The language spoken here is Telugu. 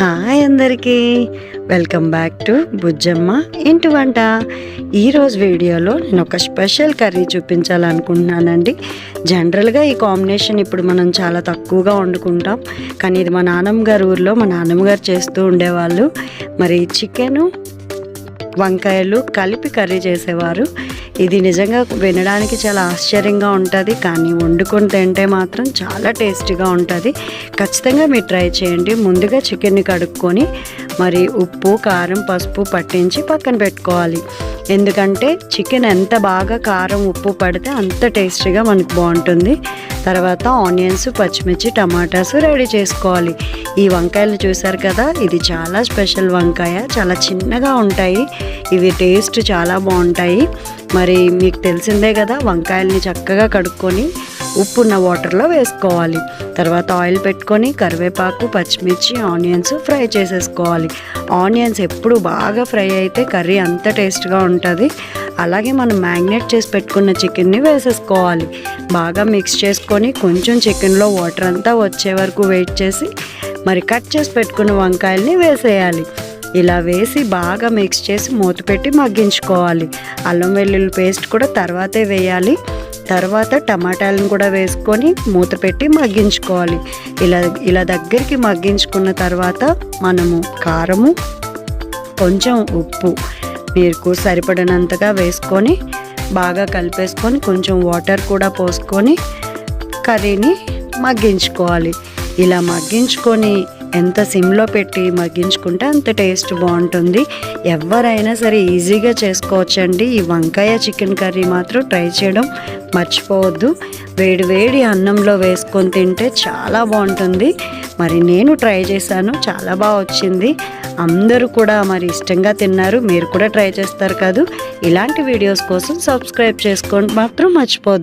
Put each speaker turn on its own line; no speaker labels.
హాయ్ అందరికీ, వెల్కమ్ బ్యాక్ టు బుజ్జమ్మ ఇంటి వంట. ఈరోజు వీడియోలో నేను ఒక స్పెషల్ కర్రీ చూపించాలనుకుంటున్నానండి. జనరల్గా ఈ కాంబినేషన్ ఇప్పుడు మనం చాలా తక్కువగా వండుకుంటాం, కానీ ఇది మా నాన్నమ్మ గారి ఊర్లో మా నాన్నమ్మ గారు చేస్తూ ఉండేవాళ్ళు. మరి చికెను వంకాయలు కలిపి కర్రీ చేసేవారు. ఇది నిజంగా వినడానికి చాలా ఆశ్చర్యంగా ఉంటుంది, కానీ వండుకొని తింటే మాత్రం చాలా టేస్టీగా ఉంటుంది. ఖచ్చితంగా మీరు ట్రై చేయండి. ముందుగా చికెన్ని కడుక్కొని మరి ఉప్పు, కారం, పసుపు పట్టించి పక్కన పెట్టుకోవాలి. ఎందుకంటే చికెన్ ఎంత బాగా కారం, ఉప్పు పడితే అంత టేస్టీగా మనకు బాగుంటుంది. తర్వాత ఆనియన్స్, పచ్చిమిర్చి, టమాటాస్ రెడీ చేసుకోవాలి. ఈ వంకాయలు చూసారు కదా, ఇది చాలా స్పెషల్ వంకాయ, చాలా చిన్నగా ఉంటాయి. ఇవి టేస్ట్ చాలా బాగుంటాయి. మరి మీకు తెలిసిందే కదా, వంకాయల్ని చక్కగా కడుక్కొని ఉప్పున్న వాటర్లో వేసుకోవాలి. తర్వాత ఆయిల్ పెట్టుకొని కరివేపాకు, పచ్చిమిర్చి, ఆనియన్స్ ఫ్రై చేసేసుకోవాలి. ఆనియన్స్ ఎప్పుడు బాగా ఫ్రై అయితే కర్రీ అంత టేస్ట్గా ఉంటుంది. అలాగే మనం మ్యాగ్నేట్ చేసి పెట్టుకున్న చికెన్ని వేసేసుకోవాలి. బాగా మిక్స్ చేసుకొని కొంచెం చికెన్లో వాటర్ అంతా వచ్చే వరకు వెయిట్ చేసి మరి కట్ చేసి పెట్టుకున్న వంకాయల్ని వేసేయాలి. ఇలా వేసి బాగా మిక్స్ చేసి మూత పెట్టి మగ్గించుకోవాలి. అల్లం వెల్లుల్లి పేస్ట్ కూడా తర్వాతే వేయాలి. తర్వాత టమాటాలను కూడా వేసుకొని మూత పెట్టి మగ్గించుకోవాలి. ఇలా దగ్గరికి మగ్గించుకున్న తర్వాత మనము కారము, కొంచెం ఉప్పు మీకు సరిపడినంతగా వేసుకొని బాగా కలిపేసుకొని కొంచెం వాటర్ కూడా పోసుకొని కర్రీని మగ్గించుకోవాలి. ఇలా మగ్గించుకొని ఎంత సిమ్లో పెట్టి మగ్గించుకుంటే అంత టేస్ట్ బాగుంటుంది. ఎవరైనా సరే ఈజీగా చేసుకోవచ్చండి. ఈ వంకాయ చికెన్ కర్రీ మాత్రం ట్రై చేయడం మర్చిపోవద్దు. వేడి వేడి అన్నంలో వేసుకొని తింటే చాలా బాగుంటుంది. మరి నేను ట్రై చేశాను, చాలా బాగా వచ్చింది. అందరూ కూడా మరి ఇష్టంగా తిన్నారు. మీరు కూడా ట్రై చేస్తారు కదా. ఇలాంటి వీడియోస్ కోసం సబ్స్క్రైబ్ చేసుకోండి మాత్రం మర్చిపోవద్దు.